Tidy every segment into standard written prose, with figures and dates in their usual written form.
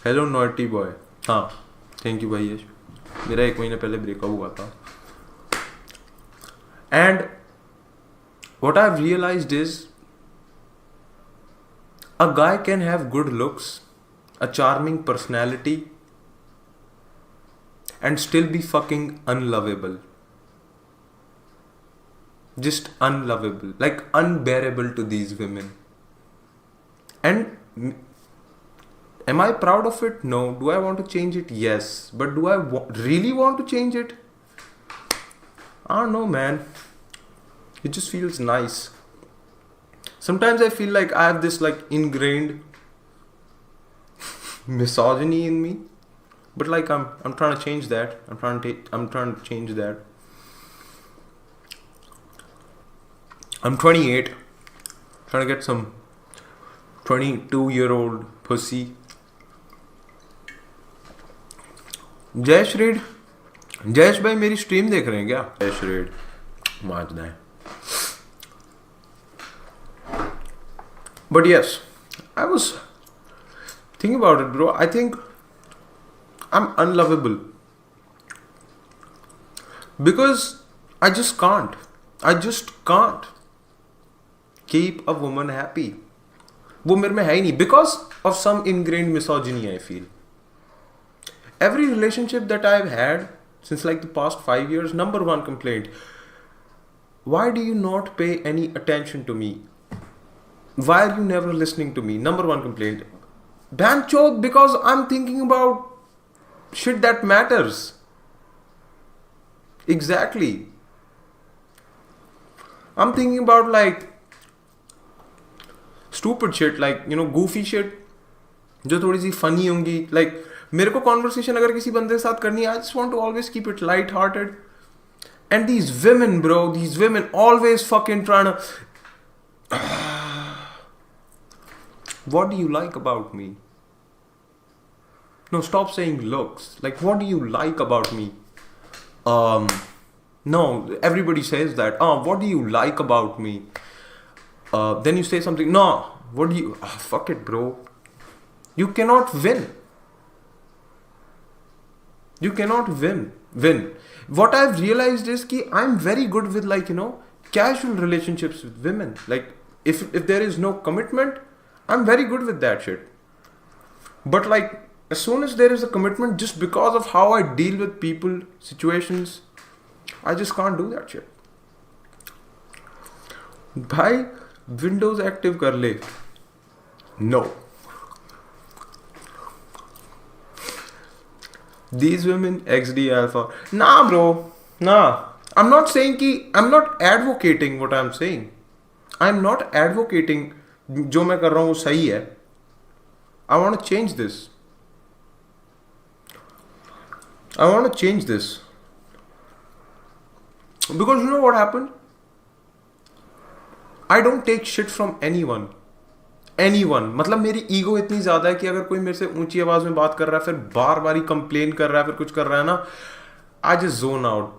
Hello naughty boy. हाँ, thank you भाई यश। मेरा 1 महीने पहले ब्रेकअप हुआ था and what I've realized is a guy can have good looks, a charming personality, and still be fucking unlovable. Just unlovable. Like unbearable to these women. And am I proud of it? No. Do I want to change it? Yes. But do I really want to change it? I don't know, man. It just feels nice. Sometimes I feel like I have this like ingrained misogyny in me, but like I'm trying to change that. I'm trying to change that. I'm 28, trying to get some 22-year-old pussy. Jayesh red, Jayesh भाई मेरी stream देख रहे हैं क्या? Jayesh red Mazda है. But yes, I was thinking about it, bro. I think I'm unlovable because I just can't. I just can't keep a woman happy. वो मेरे में है ही नहीं because of some ingrained misogyny. I feel every relationship that I've had since like the past 5 years, number one complaint: why do you not pay any attention to me? Why are you never listening to me? Number one complaint. Banchod, because I'm thinking about shit that matters. Exactly. I'm thinking about like stupid shit, like you know, goofy shit, जो थोड़ी सी funny होंगी. Like मेरे को conversation अगर किसी बंदे के साथ करनी है, I just want to always keep it light-hearted. And these women, bro, these women always fucking trying to. What do you like about me? No, stop saying looks. Like, what do you like about me? No, everybody says that. What do you like about me? Then you say something. No, what do you? Fuck it, bro. You cannot win. You cannot win. What I've realized is that I'm very good with like, you know, casual relationships with women. Like, if there is no commitment, I'm very good with that shit. But like, as soon as there is a commitment, just because of how I deal with people, situations, I just can't do that shit. भाई Windows active कर ले. No. These women XD alpha. Nah, bro. Nah. I'm not saying I'm not advocating what I'm saying. I'm not advocating जो मैं कर रहा हूँ वो सही है. I want to change this. I want to change this. Because you know what happened? I don't take shit from anyone. मतलब मेरी ईगो इतनी ज़्यादा है कि अगर कोई मेरे से ऊंची आवाज़ में बात कर रहा है, फिर बार बार ही कंप्लेन कर रहा है, फिर कुछ कर रहा है ना, I just zone out.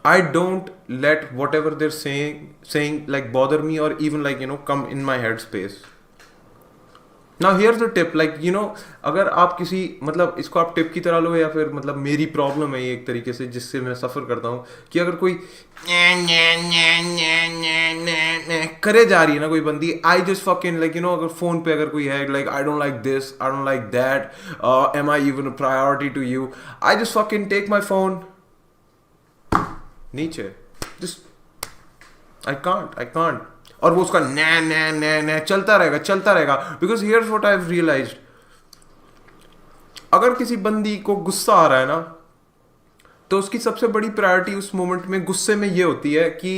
I don't let whatever they're saying like bother me or even like, you know, come in my head space. Now here's the tip, like you know, अगर आप किसी मतलब इसको आप टिप की तरह लो या फिर मतलब मेरी प्रॉब्लम है ये एक तरीके से जिससे मैं सफ़र करता हूँ कि अगर कोई करे जा रही है ना कोई बंदी, I just fucking like you know, अगर फ़ोन पे अगर कोई है like I don't like this, I don't like that, am I even a priority to you, I just fucking take my phone नीचे, जस्ट आई कांट और वो उसका न चलता रहेगा. Because here's what I have realised, अगर किसी बंदी को गुस्सा आ रहा है ना, तो उसकी सबसे बड़ी प्रायोरिटी उस मोमेंट में गुस्से में ये होती है कि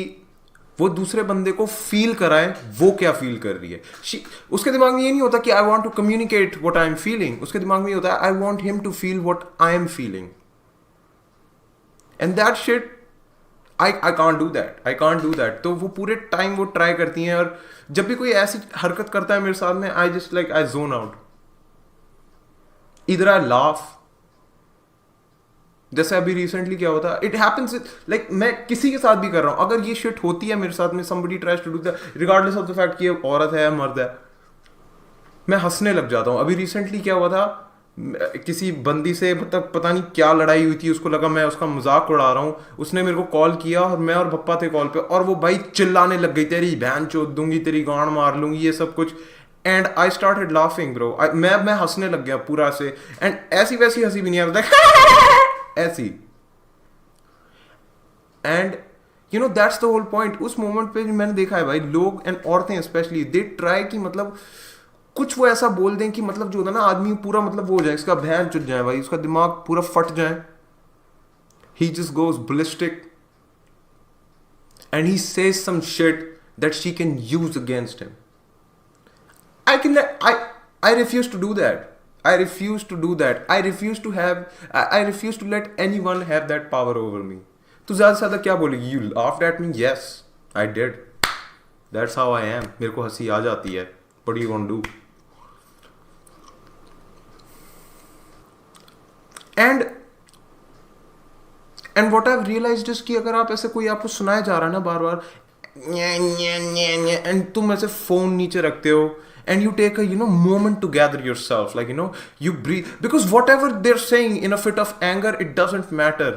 वो दूसरे बंदे को फील कराए वो क्या फील कर रही है. उसके दिमाग में ये नहीं होता कि I want to communicate what I am feeling. उसके दिमाग में ये होता है I want him to feel what I am feeling. And that shit I can't do that. तो वो पूरे टाइम वो ट्राई करती हैं और जब भी कोई ऐसी हरकत करता है मेरे साथ में, I just like I zone out. इधर आई लाफ. जैसे अभी रिसेंटली क्या होता, इट हैपेंस लाइक मैं किसी के साथ भी कर रहा हूँ, अगर ये शिट होती है मेरे साथ में, somebody tries to do that regardless of the fact कि ये औरत है या मर्द है, मैं हंसने लग जाता हूँ. अभी रिसेंटली क्या हुआ था, किसी बंदी से मतलब पता नहीं क्या लड़ाई हुई थी, उसको लगा मैं उसका मजाक उड़ा रहा हूँ, उसने मेरे को कॉल किया और मैं और पप्पा थे कॉल पे, और वो भाई चिल्लाने लग गई, तेरी बहन चोद दूंगी, तेरी गांड मार लूंगी, ये सब कुछ। And I started laughing bro, मैं हंसने लग गया पूरा से। एंड ऐसी वैसी हंसी भी नहीं आ रहा ऐसी। And you know that's the whole point. उस मोमेंट पे मैंने देखा है भाई, लोग एंड औरतें स्पेशली दे ट्राई कि मतलब कुछ वो ऐसा बोल दें कि मतलब जो होता है ना, आदमी पूरा मतलब वो हो जाए, इसका बहन चुट जाए भाई, उसका दिमाग पूरा फट जाए, he just goes ballistic and he says some shit that she can use against him. I can I refuse to do that. I refuse to do that. I refuse to have I refuse to let anyone have that power over me. तो ज्यादा से ज्यादा क्या बोलेगी? You laughed at me? Yes, I did. That's how I am. मेरे को हंसी आ जाती है. What do you want to do? And what I realised is कि अगर आप ऐसे कोई आपको सुनाया जा रहा है ना बार बार, एंड तुम ऐसे फोन नीचे रखते हो, and you take a moment to gather yourself, like you breathe, because whatever they're saying in a fit of anger, it doesn't matter,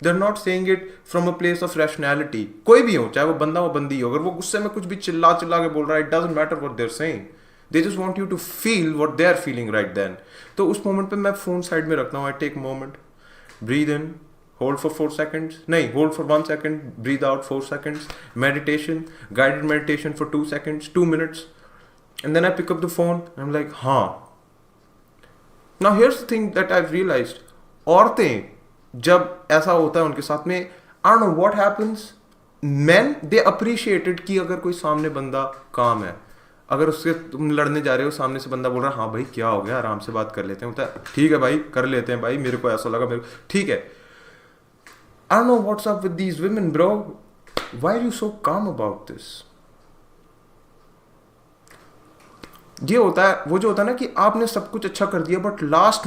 they are not saying it from a place of rationality. कोई भी हो, चाहे वो बंदा हो बंदी हो, अगर वो गुस्से में कुछ भी चिल्ला चिल्ला के बोल रहा है, it doesn't matter what they are saying, they just want you to feel what they are feeling right then. तो उस मोमेंट पे मैं फोन साइड में रखता हूँ, I take moment, breathe in, hold for 4 seconds, nahi, hold for 1 second, breathe out 4 seconds, meditation, guided meditation for 2 seconds, 2 minutes, and then I pick up the phone and I'm like, now here's the thing that I've realized, औरतें जब ऐसा होता है उनके साथ में, I don't know what happens, men they appreciated कि अगर कोई सामने बंदा काम है, अगर उससे तुम लड़ने जा रहे हो, सामने से बंदा बोल रहा है हाँ भाई क्या हो गया, आराम से बात कर लेते हैं, होता है ठीक है भाई कर लेते हैं भाई, मेरे को ऐसा लगा, मेरे को ठीक है। I don't know what's up with these women bro, why are you so calm about this? ये होता है वो जो होता है ना कि आपने सब कुछ अच्छा कर दिया, बट लास्ट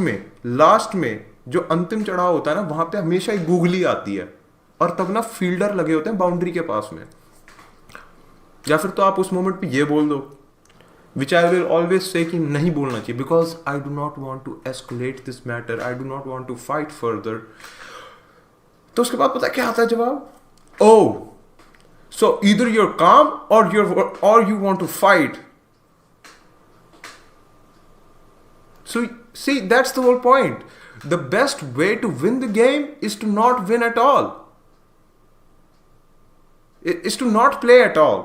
में जो अंतिम चढ़ाव होता है ना, वहां पे हमेशा एक गूगली आती है, और तब ना फील्डर लगे होते हैं बाउंड्री के पास में, या फिर तो आप उस मोमेंट पे ये बोल दो, which I will always say कि नहीं बोलना चाहिए, because I do not want to escalate this matter, I do not want to fight further. तो उसके बाद पता क्या आता है जवाब? Oh, so either you're calm or you want to fight. So see, that's the whole point. The best way to win the game is to not win at all. Is to not play at all,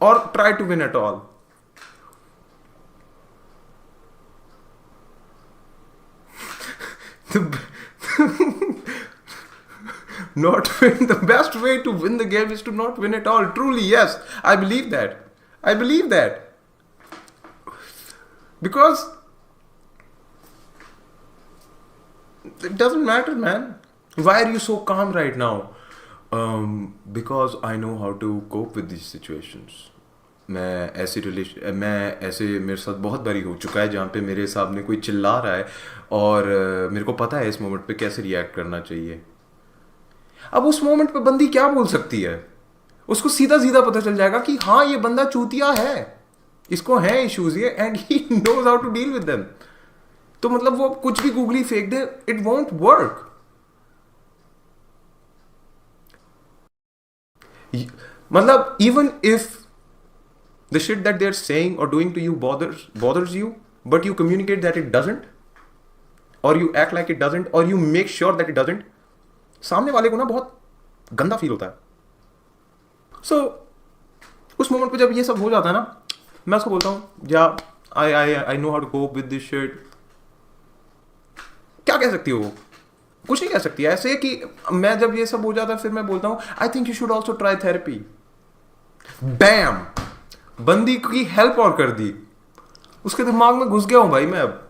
or try to win at all. Not win. The best way to win the game is to not win at all. Truly, yes, I believe that. I believe that. Because it doesn't matter, man. Why are you so calm right now? Because I know how to cope with these situations. मैं ऐसे मेरे साथ बहुत बारी हो चुका है जहाँ पे मेरे सामने कोई चिल्ला रहा है, और मेरे को पता है इस मोमेंट पे कैसे रिएक्ट करना चाहिए। अब उस मोमेंट पे बंदी क्या बोल सकती है? उसको सीधा सीधा पता चल जाएगा कि हाँ ये बंदा चूतिया है, इसको है इश्यूज ये, and he knows how to deal with them. तो मतलब वो कुछ भी गूगली फेंक दे, इट वोंट वर्क। मतलब even if the shit that they're saying or doing to you bothers you, but you communicate that it doesn't, or you act like it doesn't, or you make sure that it doesn't, सामने वाले को ना बहुत गंदा feel होता है। So उस moment पे जब ये सब हो जाता है ना, मैं उसको बोलता हूँ या I know how to cope with this shit। क्या कह सकती हो? कुछ नहीं कह सकती। ऐसे कि मैं जब ये सब हो जाता है फिर मैं बोलता हूँ I think you should also try therapy. Bam, बंदी की हेल्प और कर दी, उसके दिमाग में घुस गया हूं भाई मैं। अब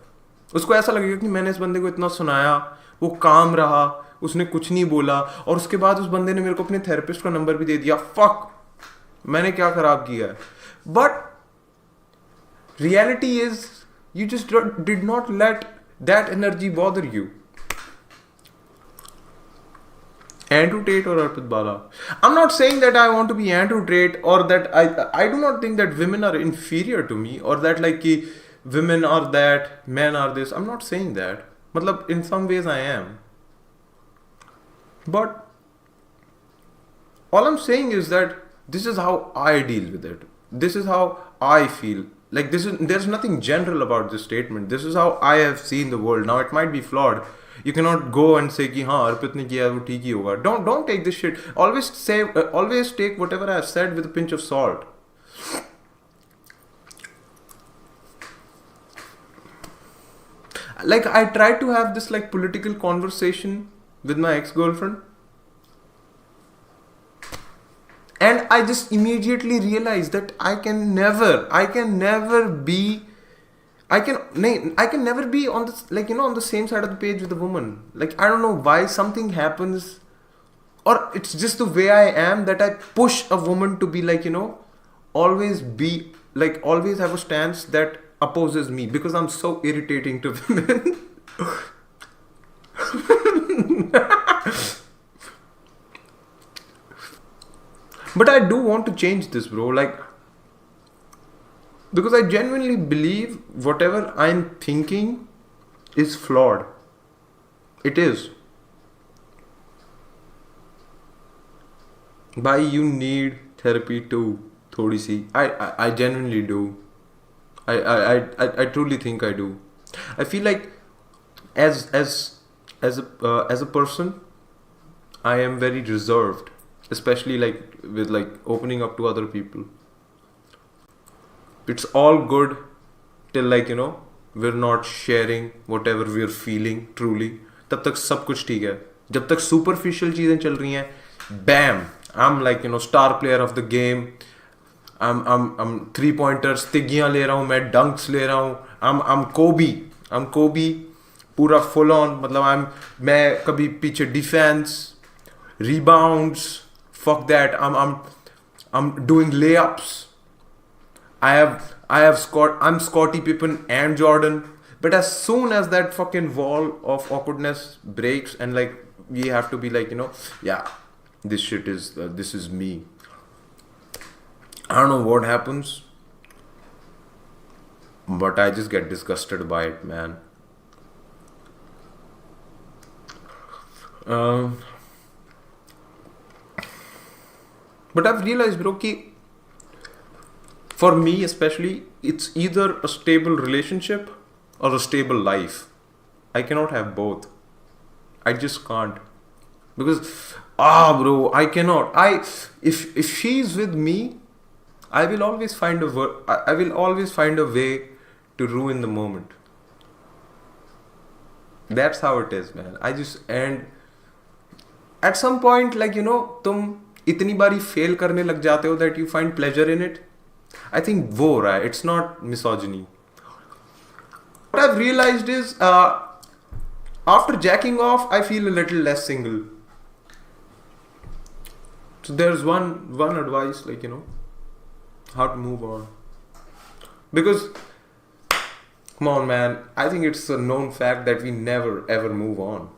उसको ऐसा लगेगा कि मैंने इस बंदे को इतना सुनाया, वो काम रहा, उसने कुछ नहीं बोला, और उसके बाद उस बंदे ने मेरे को अपने थेरेपिस्ट का नंबर भी दे दिया। फक, मैंने क्या खराब किया है? But reality is you just did not let that energy bother you. Andrew Tate or Arpit Bala. I'm not saying that I want to be Andrew Tate, or that I do not think that women are inferior to me, or that like कि women are that, men are this. I'm not saying that. Matlab, in some ways I am. But all I'm saying is that this is how I deal with it. This is how I feel. Like there's nothing general about this statement. This is how I have seen the world. Now it might be flawed. You cannot go and say कि हाँ अर्पित ने किया वो ठीक ही होगा. Don't take this shit. Always take whatever I have said with a pinch of salt. Like I tried to have this like political conversation with my ex-girlfriend, and I just immediately realized that I can never be on this, like, you know, on the same side of the page with a woman. Like, I don't know why something happens, or it's just the way I am, that I push a woman to be like, you know, always have a stance that opposes me, because I'm so irritating to women. But I do want to change this, bro. Like, because I genuinely believe whatever I'm thinking is flawed. It is. Bhai, you need therapy too, thodi si. I genuinely do. I truly think I do. I feel like as a person, I am very reserved, especially like with like opening up to other people. It's all good till, like, you know, we're not sharing whatever we're feeling truly. तब तक सब कुछ ठीक है. जब तक superficial चीजें चल रही हैं, bam, I'm like, you know, star player of the game. I'm 3-pointers, तिगियां ले रहा हूँ, मैं dunks ले रहा हूँ. I'm Kobe, पूरा full on. मतलब मैं कभी पीछे defense, rebounds, fuck that. I'm doing layups. I'm Scottie Pippen and Jordan. But as soon as that fucking wall of awkwardness breaks, and like we have to be like, you know, yeah, this shit is this is me. I don't know what happens, but I just get disgusted by it, man. But I've realized, bro, ki for me especially, it's either a stable relationship or a stable life. I cannot have both. I just can't. Because, bro, I cannot. If she's with me, I will always find a way to ruin the moment. That's how it is, man. And at some point, like, you know, तुम इतनी बारी fail करने लग जाते हो that you find pleasure in it. I think वो रहा है. It's not misogyny. What I've realized is, after jacking off, I feel a little less single. So there's one advice, like, you know, how to move on. Because, come on, man, I think it's a known fact that we never ever move on.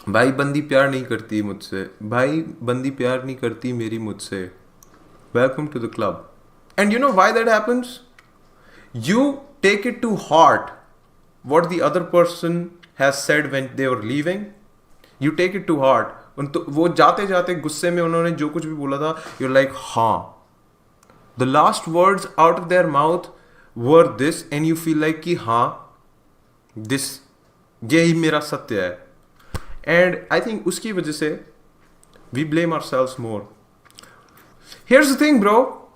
भाई बंदी प्यार नहीं करती मुझसे. भाई बंदी प्यार नहीं करती मेरी मुझसे. Welcome to the club. And you know why that happens? You take it to heart what the other person has said when they were leaving. You take it to heart. वो जाते जाते गुस्से में उन्होंने जो कुछ भी बोला था, you're like, हाँ. The last words out of their mouth were this, and you feel like कि हाँ, this यही मेरा सत्य है. And I think उसकी वजह से we blame ourselves more. Here's the thing, bro.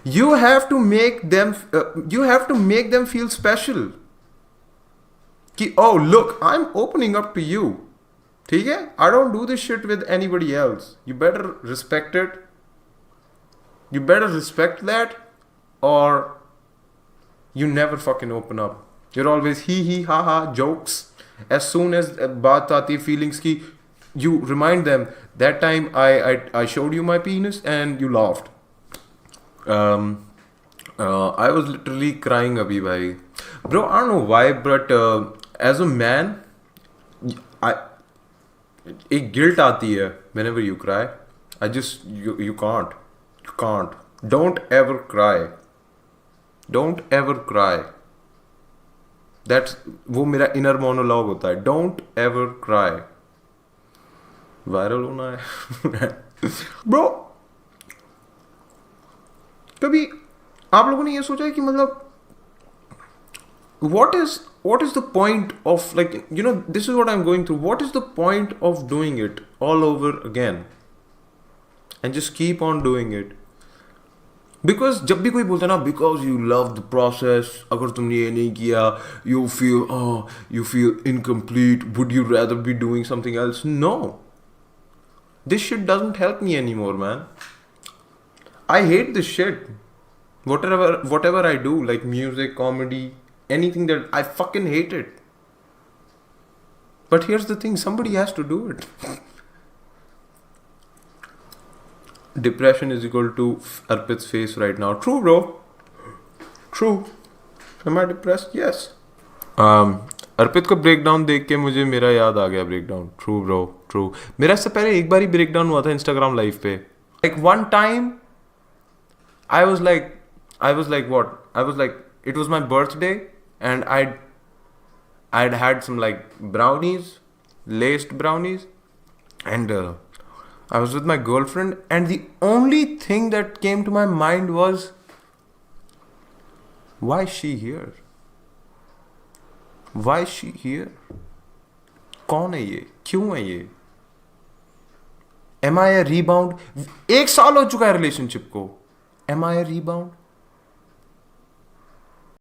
You have to make them feel special. कि oh look, I'm opening up to you. ठीक है? I don't do this shit with anybody else. You better respect it. You better respect that, or you never fucking open up. You're always hee ha ha jokes. As soon as बात आती है feelings की, you remind them that time I showed you my penis and you laughed. I was literally crying abhi bhai. Bro, I don't know why, but as a man, एक guilt आती है whenever you cry. You can't. Don't ever cry. Don't ever cry. That's वो मेरा inner monologue होता है. Don't ever cry. Viral होना है. Bro, कभी आप लोगों ने ये सोचा है कि मतलब what is the point of, like, this is what I'm going through. What is the point of doing it all over again and just keep on doing it? Because जब भी कोई बोलता है ना, because you love the process, अगर तुमने ये नहीं किया, you feel incomplete, would you rather be doing something else? No, this shit doesn't help me anymore, man. I hate this shit. Whatever I do, like music, comedy, anything, that I fucking hate it. But here's the thing, somebody has to do it. Depression is equal to Arpit's face right now. True, bro. True. Am I depressed? Yes. अर्पित का breakdown देख के मुझे मेरा याद आ गया breakdown. True bro, true. मेरा इससे पहले एक बार ही ब्रेकडाउन हुआ था इंस्टाग्राम लाइव पे. Like one time I was like, it was my birthday, and I'd had some like brownies, laced brownies, and I was with my girlfriend, and the only thing that came to my mind was, why is she here? Why is she here? कौन है ये? क्यों है ये? Am I a rebound? 1 साल हो चुका है रिलेशनशिप को. Am I a rebound?